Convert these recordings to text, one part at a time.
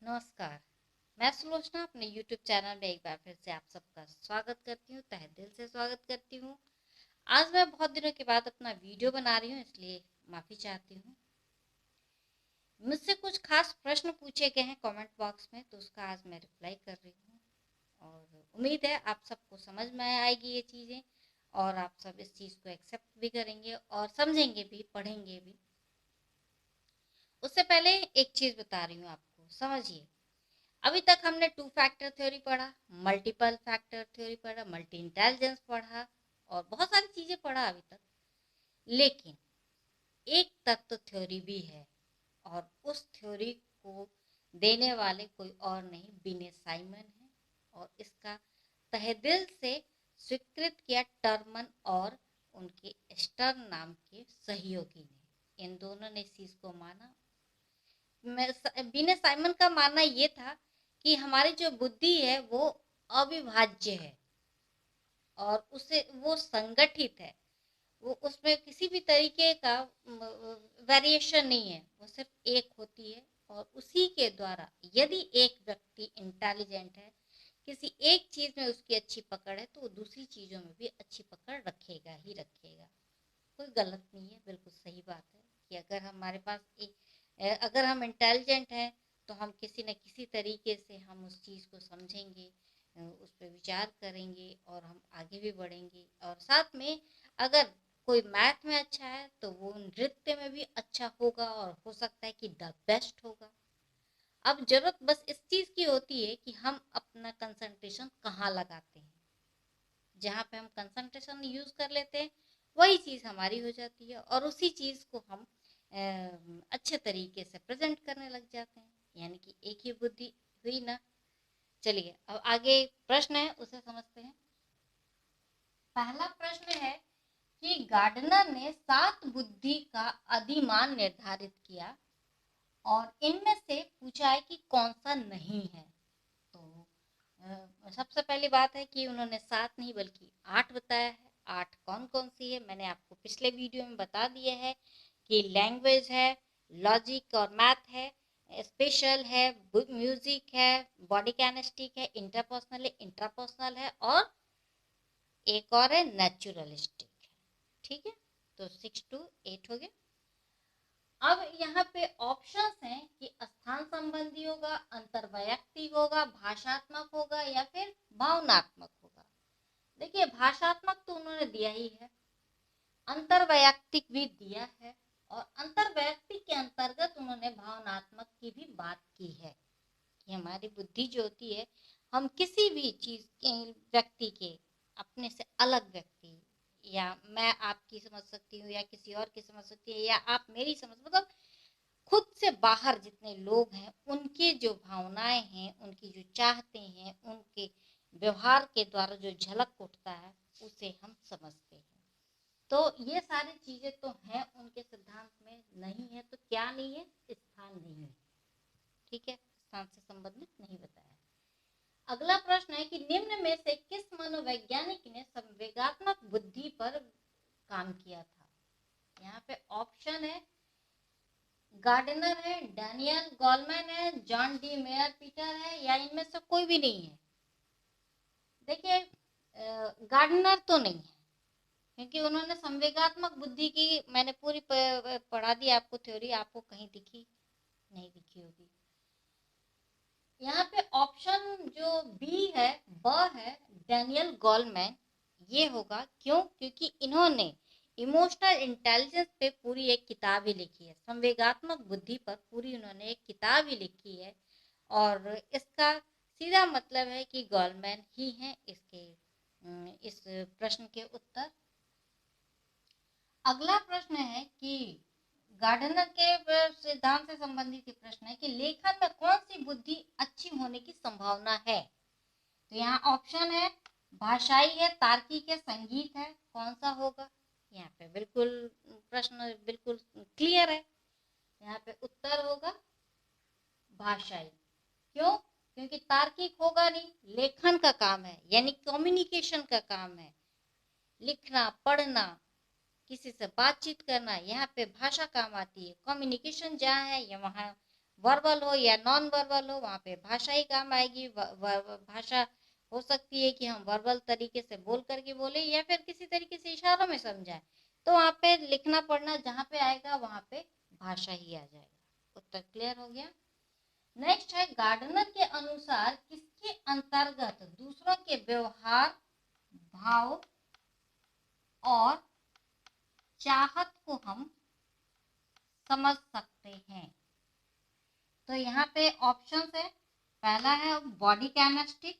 नमस्कार। मैं सुलोचना अपने YouTube चैनल में एक बार फिर से आप सबका स्वागत करती हूँ, तहे दिल से स्वागत करती हूँ। आज मैं बहुत दिनों के बाद अपना वीडियो बना रही हूँ, इसलिए माफ़ी चाहती हूँ। मुझसे कुछ खास प्रश्न पूछे गए हैं कमेंट बॉक्स में, तो उसका आज मैं रिप्लाई कर रही हूँ और उम्मीद है आप सबको समझ में आएगी ये चीज़ें और आप सब इस चीज़ को एक्सेप्ट भी करेंगे और समझेंगे भी, पढ़ेंगे भी। उससे पहले एक चीज़ बता रही हूँ आपको, समझिए। अभी तक हमने टू फैक्टर थ्योरी पढ़ा, मल्टीपल फैक्टर थ्योरी पढ़ा, मल्टी इंटेलिजेंस पढ़ा और बहुत सारी चीजें पढ़ा अभी तक। लेकिन एक तत्व थ्योरी भी है और उस थ्योरी को देने वाले कोई और नहीं बिने साइमन है और इसका तहे दिल से स्वीकृत किया टर्मन और उनके स्टर्न नाम के सहयोगी ने। इन दोनों ने इस चीज को माना। बिने साइमन का मानना ये था कि हमारी जो बुद्धि है वो अविभाज्य है और उसे वो संगठित है, वो उसमें किसी भी तरीके का वेरिएशन नहीं है, वो सिर्फ एक होती है और उसी के द्वारा यदि एक व्यक्ति इंटेलिजेंट है, किसी एक चीज में उसकी अच्छी पकड़ है तो वो दूसरी चीजों में भी अच्छी पकड़ रखेगा ही रखेगा। कोई गलत नहीं है, बिल्कुल सही बात है कि अगर हम इंटेलिजेंट हैं तो हम किसी न किसी तरीके से हम उस चीज़ को समझेंगे, उस पर विचार करेंगे और हम आगे भी बढ़ेंगे। और साथ में अगर कोई मैथ में अच्छा है तो वो नृत्य में भी अच्छा होगा और हो सकता है कि द बेस्ट होगा। अब जरूरत बस इस चीज़ की होती है कि हम अपना कंसंट्रेशन कहाँ लगाते हैं। जहाँ पे हम कंसंट्रेशन यूज कर लेते हैं वही चीज़ हमारी हो जाती है और उसी चीज़ को हम अच्छे तरीके से प्रेजेंट करने लग जाते हैं, यानी कि एक ही बुद्धि हुई ना। चलिए अब आगे प्रश्न है उसे समझते हैं। पहला प्रश्न है कि गार्डनर ने 7 बुद्धि का अधिमान निर्धारित किया और इनमें से पूछा है कि कौन सा नहीं है। तो सबसे पहली बात है कि उन्होंने 7 नहीं बल्कि 8 बताया है। 8 कौन कौन सी है मैंने आपको पिछले वीडियो में बता दिया है कि लैंग्वेज है, लॉजिक और मैथ है, स्पेशल है, म्यूजिक है, बॉडी कैनेस्टिक है, इंटरपर्सनल है, इंट्रापर्सनल है और एक और है नेचुरलिस्टिक है। ठीक है, तो 6 to 8 हो गया। अब यहाँ पे ऑप्शंस हैं कि स्थान संबंधी होगा, अंतर्वैयक्तिक होगा, भाषात्मक होगा या फिर भावनात्मक होगा। देखिए भाषात्मक तो उन्होंने दिया ही है, अंतर्वैयक्तिक भी दिया है और अंतर्वैयक्तिक के अंतर्गत उन्होंने भावनात्मक की भी बात की है कि हमारी बुद्धि जो होती है, हम किसी भी चीज के व्यक्ति के अपने से अलग व्यक्ति या मैं आपकी समझ सकती हूँ या किसी और की समझ सकती है या आप मेरी समझ, मतलब खुद से बाहर जितने लोग हैं उनके जो भावनाएं हैं, उनकी जो चाहते हैं, उनके व्यवहार के द्वारा जो झलक उठता है उसे हम समझते हैं। तो ये सारी चीजें तो हैं उनके सिद्धांत में, नहीं है तो क्या नहीं है, स्थान नहीं है। ठीक है, स्थान से संबंधित नहीं बताया। अगला प्रश्न है कि निम्न में से किस मनोवैज्ञानिक ने संवेगात्मक बुद्धि पर काम किया था। यहाँ पे ऑप्शन है गार्डनर है, डैनियल गोलमैन है, जॉन डी मेयर पीटर है या इनमें से कोई भी नहीं है। देखिए गार्डनर तो नहीं है क्योंकि उन्होंने संवेगात्मक बुद्धि की मैंने पूरी पढ़ा दी आपको थ्योरी, आपको कहीं दिखी नहीं, दिखी होगी। यहाँ पे ऑप्शन जो बी है वह है डैनियल गोलमैन, ये होगा। क्यों? क्योंकि इन्होंने इमोशनल इंटेलिजेंस पे पूरी एक किताब ही लिखी है, संवेगात्मक बुद्धि पर पूरी उन्होंने एक किताब ही लिखी है और इसका सीधा मतलब है कि गोलमैन ही है इसके इस प्रश्न के उत्तर। अगला प्रश्न है कि गार्डनर के सिद्धांत से संबंधित ये प्रश्न है कि लेखन में कौन सी बुद्धि अच्छी होने की संभावना है। तो यहाँ ऑप्शन है भाषाई है, तार्किक है, संगीत है, कौन सा होगा। यहाँ पे बिल्कुल प्रश्न बिल्कुल क्लियर है, यहाँ पे उत्तर होगा भाषाई। क्यों? क्योंकि तार्किक होगा नहीं, लेखन का काम है यानी कम्युनिकेशन का काम है, लिखना पढ़ना, किसी से बातचीत करना, यहाँ पे भाषा काम आती है। कम्युनिकेशन जहाँ है या वहाँ वर्बल हो या नॉन वर्बल हो, वहाँ पे भाषा ही काम आएगी। भाषा हो सकती है कि हम वर्बल तरीके से बोल करके बोले या फिर किसी तरीके से इशारों में समझाएं, तो वहाँ पे लिखना पढ़ना जहाँ पे आएगा वहाँ पे भाषा ही आ जाएगा। उत्तर क्लियर हो गया। नेक्स्ट है, गार्डनर के अनुसार किसके अंतर्गत दूसरों के व्यवहार, भाव और चाहत को हम समझ सकते हैं? तो यहाँ पे ऑप्शन है, पहला है बॉडी कैनेस्टिक,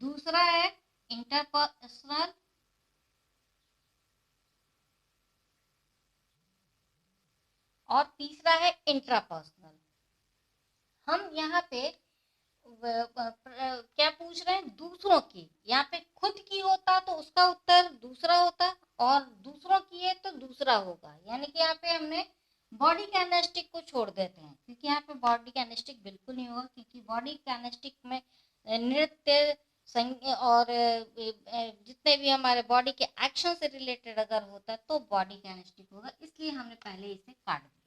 दूसरा है इंटरपर्सनल, और तीसरा है इंट्रापर्सनल। हम यहाँ पे क्या पूछ रहे हैं? दूसरों की। यहाँ पे खुद की होता तो उसका उत्तर दूसरा होता, और दूसरों की है तो दूसरा होगा। यानी कि यहाँ पे हमने बॉडी कैनेस्टिक को छोड़ देते हैं, क्योंकि यहाँ पे बॉडी कैनेस्टिक बिल्कुल नहीं होगा, क्योंकि बॉडी कैनेस्टिक में नृत्य और जितने भी हमारे बॉडी के एक्शन से रिलेटेड अगर होता तो बॉडी कैनेस्टिक होगा, इसलिए हमने पहले इसे काट दिया।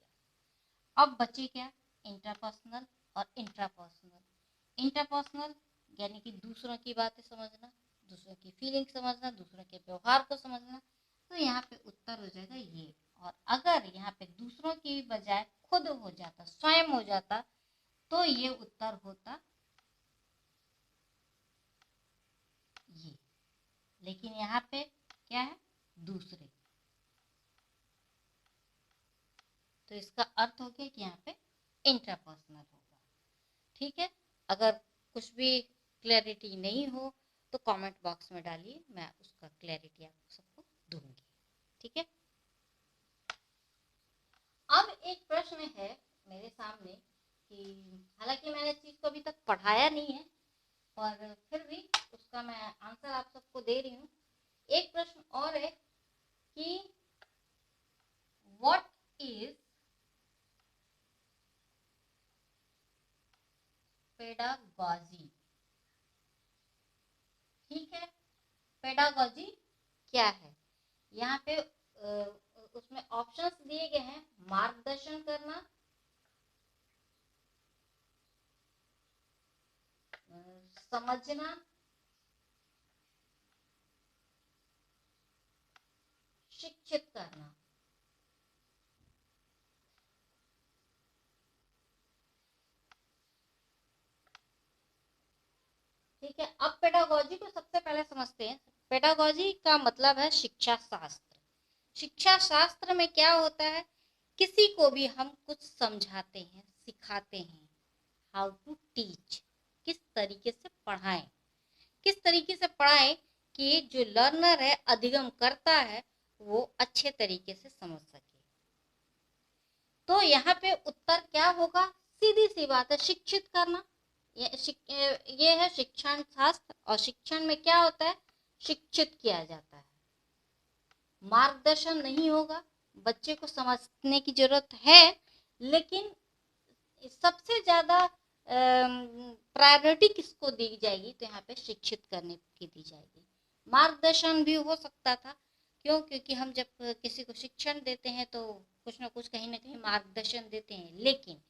अब बचे क्या? इंटरपर्सनल और इंट्रापर्सनल। इंटरपर्सनल यानी कि दूसरों की बातें समझना, दूसरों की फीलिंग समझना, दूसरों के व्यवहार को समझना। तो यहाँ पे उत्तर हो जाएगा ये। और अगर यहाँ पे दूसरों की बजाय खुद हो जाता, स्वयं हो जाता, तो ये उत्तर होता ये। लेकिन यहाँ पे क्या है? दूसरे। तो इसका अर्थ हो गया कि यहाँ पे इंट्रापर्सनल होगा। ठीक है। अगर कुछ भी क्लैरिटी नहीं हो तो कमेंट बॉक्स में डालिए, मैं उसका क्लैरिटी आप सबको दूंगी। ठीक है। अब एक प्रश्न है मेरे सामने कि हालांकि मैंने इस चीज को अभी तक पढ़ाया नहीं है, पर फिर भी उसका मैं आंसर आप सबको दे रही हूँ। एक प्रश्न और है कि व्हाट इज पेडागॉजी? ठीक है, पेडागॉजी क्या है? यहाँ पे उसमें ऑप्शंस दिए गए हैं, मार्गदर्शन करना, समझना, शिक्षित करना। ठीक है। अब पेडागॉजी को सबसे पहले समझते हैं। पेडागॉजी का मतलब है शिक्षा शास्त्र। शिक्षा शास्त्र में क्या होता है? किसी को भी हम कुछ समझाते हैं, सिखाते हैं। हाउ टू टीच, किस तरीके से पढ़ाएं, किस तरीके से पढ़ाएं कि जो लर्नर है, अधिगम करता है, वो अच्छे तरीके से समझ सके। तो यहाँ पे उत्तर क्या होगा? सीधी सी बात है, शिक्षित करना। ये है शिक्षण शास्त्र। और शिक्षण में क्या होता है? शिक्षित किया जाता है, मार्गदर्शन नहीं होगा। बच्चे को समझने की जरूरत है, लेकिन सबसे ज्यादा प्रायोरिटी किसको दी जाएगी? तो यहाँ पे शिक्षित करने की दी जाएगी। मार्गदर्शन भी हो सकता था, क्यों? क्योंकि हम जब किसी को शिक्षण देते हैं तो कुछ ना कुछ कहीं ना कहीं मार्गदर्शन देते हैं। लेकिन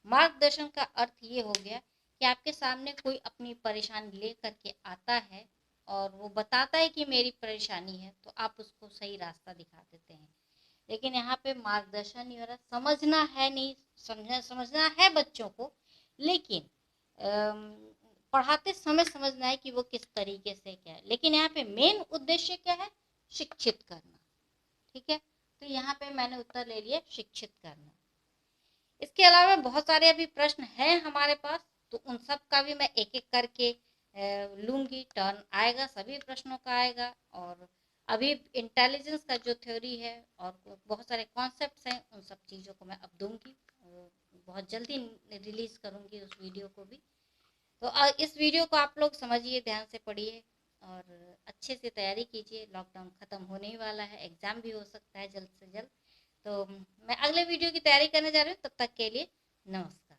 मार्गदर्शन का अर्थ ये हो गया कि आपके सामने कोई अपनी परेशानी ले करके आता है और वो बताता है कि मेरी परेशानी है, तो आप उसको सही रास्ता दिखा देते हैं। लेकिन यहाँ पे मार्गदर्शन नहीं हो रहा, समझना है नहीं, समझना है बच्चों को, लेकिन पढ़ाते समय समझना है कि वो किस तरीके से क्या है। लेकिन यहाँ पे मेन उद्देश्य क्या है? शिक्षित करना। ठीक है। तो यहाँ पे मैंने उत्तर ले लिया, शिक्षित करना। इसके अलावा बहुत सारे अभी प्रश्न हैं हमारे पास, तो उन सब का भी मैं एक एक करके लूंगी। टर्न आएगा, सभी प्रश्नों का आएगा। और अभी इंटेलिजेंस का जो थ्योरी है और बहुत सारे कॉन्सेप्ट्स हैं, उन सब चीज़ों को मैं अब दूंगी, बहुत जल्दी रिलीज करूंगी उस वीडियो को भी। तो इस वीडियो को आप लोग समझिए, ध्यान से पढ़िए और अच्छे से तैयारी कीजिए। लॉकडाउन खत्म होने ही वाला है, एग्जाम भी हो सकता है जल्द से जल्द। तो मैं अगले वीडियो की तैयारी करने जा रही हूँ, तब तक के लिए नमस्कार।